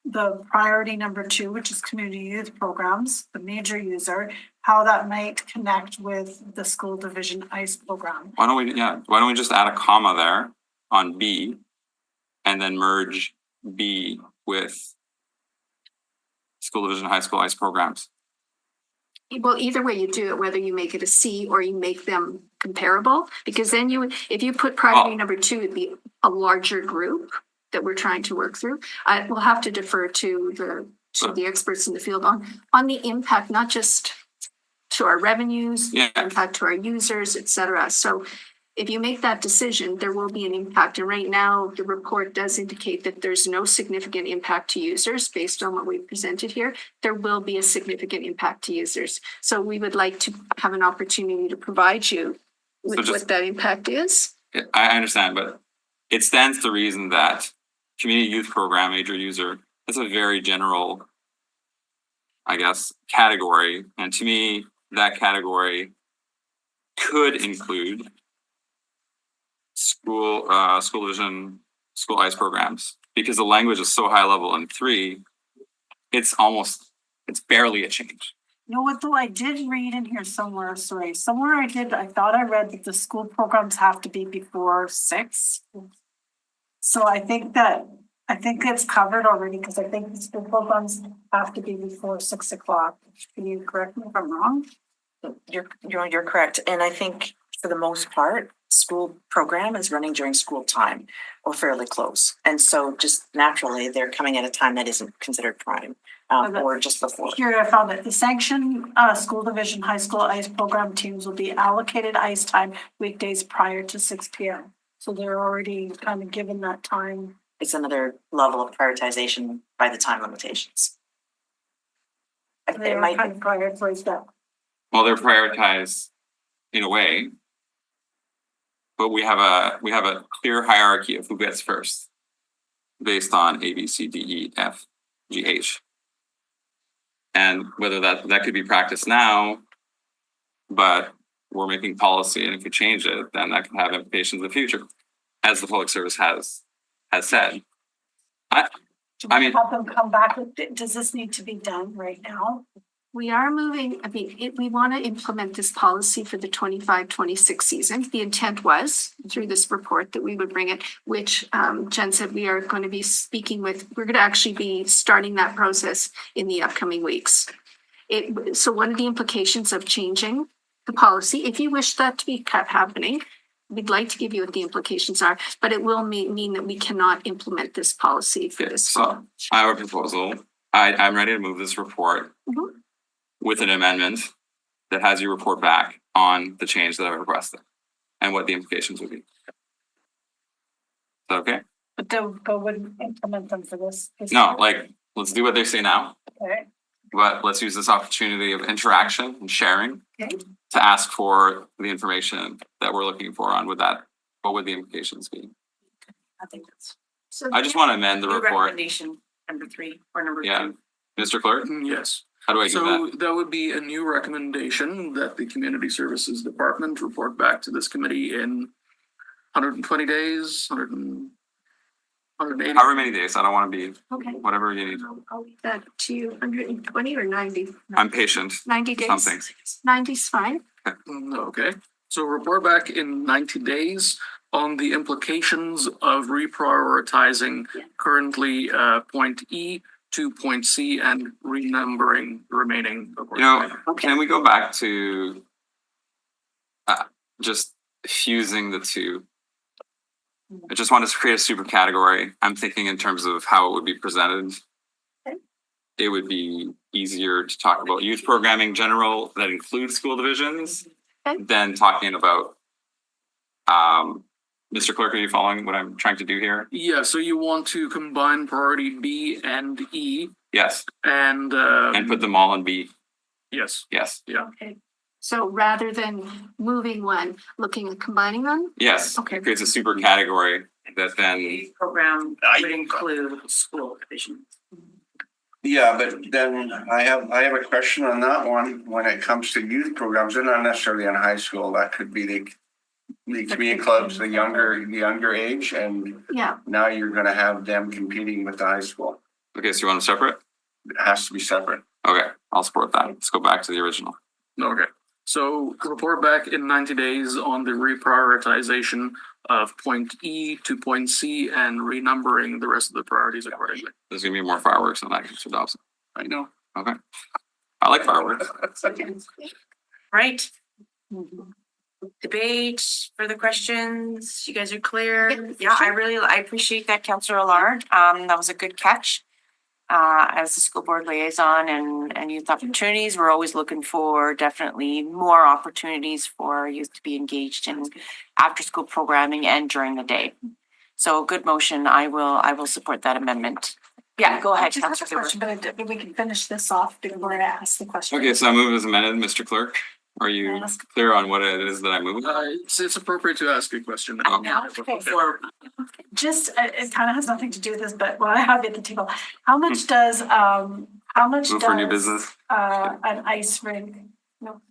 the priority number 2, which is community youth programs, the major user, how that might connect with the school division ICE program. Why don't we just add a comma there on B and then merge B with school division high school ICE programs? Well, either way you do it, whether you make it a C or you make them comparable, because then if you put priority number 2, it'd be a larger group that we're trying to work through. We'll have to defer to the experts in the field on the impact, not just to our revenues, impact to our users, et cetera. So if you make that decision, there will be an impact. And right now, the report does indicate that there's no significant impact to users based on what we've presented here. There will be a significant impact to users. So we would like to have an opportunity to provide you with what that impact is. I understand, but it stands to reason that community youth program, major user, that's a very general, I guess, category. And to me, that category could include school division, school ICE programs, because the language is so high level in 3, it's barely a change. You know what, though, I did read in here somewhere, I thought I read that the school programs have to be before 6. So I think it's covered already, because I think the school programs have to be before 6 o'clock. Can you correct me if I'm wrong? You're correct. And I think for the most part, school program is running during school time or fairly close. And so just naturally, they're coming at a time that isn't considered prime or just before. Here, I found it. The sanction school division high school ICE program teams will be allocated ICE time weekdays prior to 6 p.m. So they're already kind of given that time. It's another level of prioritization by the time limitations. They It are might, kind of prioritized that. Well, they're prioritized in a way. But we have a clear hierarchy of who gets first. Based on A, B, C, D, E, F, G, H. And whether that could be practiced now. But we're making policy, and if we change it, then that can have implications in the future. As the public service has said. I mean- Have them come back with, does this need to be done right now? We are moving, we want to implement this policy for the 25-26 season. The intent was through this report that we would bring it, which Jen said we are going to be we're going to actually be starting that process in the upcoming weeks. So one of the implications of changing the policy, if you wish that to be kept happening, we'd like to give you what the implications are, but it will mean that we cannot implement this policy for this fall. So I have a proposal. I'm ready to move this report. Mhm. With an amendment that has you report back on the change that I requested and what the implications would be. Is that okay? But wouldn't implement them for this. No, like, let's do what they say now, Okay. but let's use this opportunity of interaction and sharing Okay. to ask for the information that we're looking for on what would the implications be? I think that's. So I just want to amend the New report. recommendation, number 3 or number 2. Yeah. Mr. Clerk, Yes. how do I do So that? that would be a new recommendation that the Community Services Department report back to this committee in 120 days, 180. However many days, I don't want to be, Okay. whatever you need. I'll leave that to you, 120 or 90? I'm patient, 90 days? something. 90 is fine. Okay, so report back in 90 days on the implications of reprioritizing currently point E to point C and renumbering the remaining. Can we go back to just fusing the two? I just want to create a super category. I'm thinking in terms of how it would be presented. Okay. It would be easier to talk about youth programming general that includes school divisions Okay. than talking about Mr. Clerk, are you following what I'm trying to do here? Yeah, so you want to combine priority B and E Yes, and and put them all in B. yes, Yes, Okay. So rather than moving one, looking at combining them? yes. Okay. It creates a super category that then, The program would include school division. Yeah, but then I have a question on that one. When it comes to youth programs, they're not necessarily in high school. That could be the community clubs, the younger age, and Yeah, now you're gonna have them competing with the high school. okay, so you want them separate? It has to be separate. Okay, I'll support that. Let's go back to the original. okay. So report back in 90 days on the reprioritization of point E to point C and renumbering the rest of the priorities accordingly. There's gonna be more fireworks on that, Mr. Dobson. I know. Okay. I like fireworks. Right? Debate, further questions? You guys are clear? Yeah, I appreciate that, Councillor Allard. That was a good catch. As the school board liaison and youth opportunities, we're always looking for definitely more opportunities for our youth to be engaged in after school programming and during the day. So good motion. I will support that amendment. Yeah, go ahead, I just have a Councillor. question, but we can finish this off before I ask the question. Okay, so I move as amended, Mr. Clerk. Are you clear on what it is that I moved? It's appropriate to ask a question Oh. now. Before Just, it kind of has nothing to do with this, but while I have you at the table, how much does, Move for new business? An ice rink, no,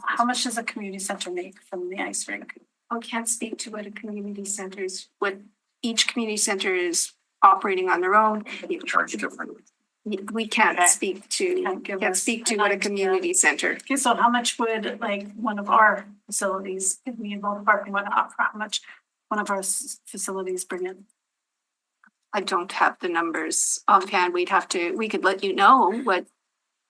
how much does a community center make from the ice rink? I can't speak to what a community center is, what each community center is operating on their own. Charge different. We can't Okay. speak to, Can't give can't us speak to an what a idea. community center. Okay, so how much would like one of our facilities, if we involve parking, how much one of our facilities bring in? I don't have the numbers offhand. We could let you know what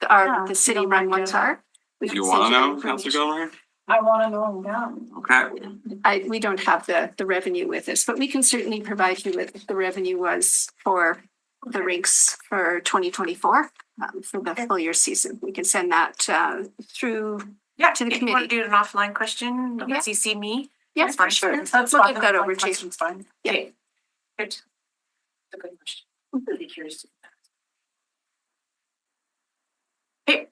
Yeah, the if city you don't run mind ones doing are. We Do can you send wanna that know, information. Councillor Gilmore? I wanna know them. Okay, We don't have the revenue with us, but we can certainly provide you with the revenue was for the rinks for 2024 for the full year season. We can send that through. Yeah, To the if you want to committee. do an offline question, you Yeah. can CC me. Yeah, That's for fine. sure. That's We'll fine. get that over to you. Question's fine. Yeah. Okay. Good. A good question. I'm really curious. Okay,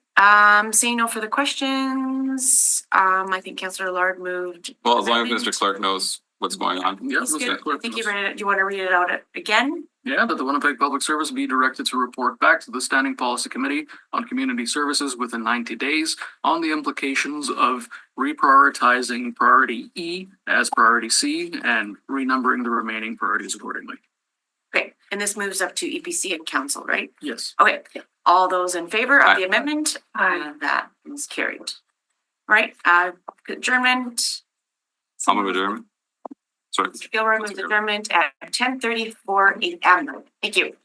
Seeing no further questions, I think Councillor Lard moved. Well, as long as Mr. Clerk knows what's going on. Yes, That's Mr. good. I Clerk. think you read it. Do you want to read it out again? Yeah, that the Winnipeg Public Service be directed to report back to the Standing Policy Committee on Community Services within 90 days on the implications of reprioritizing priority E as priority C and renumbering the remaining priorities accordingly. Okay, and this moves up to EPC and council, right? Yes. Okay, all those in favor of the Aye. amendment? That is carried. Right, adjournment. I'll move adjournment. Sorry. Gilroy moves adjournment at 10:34 AM. Thank you.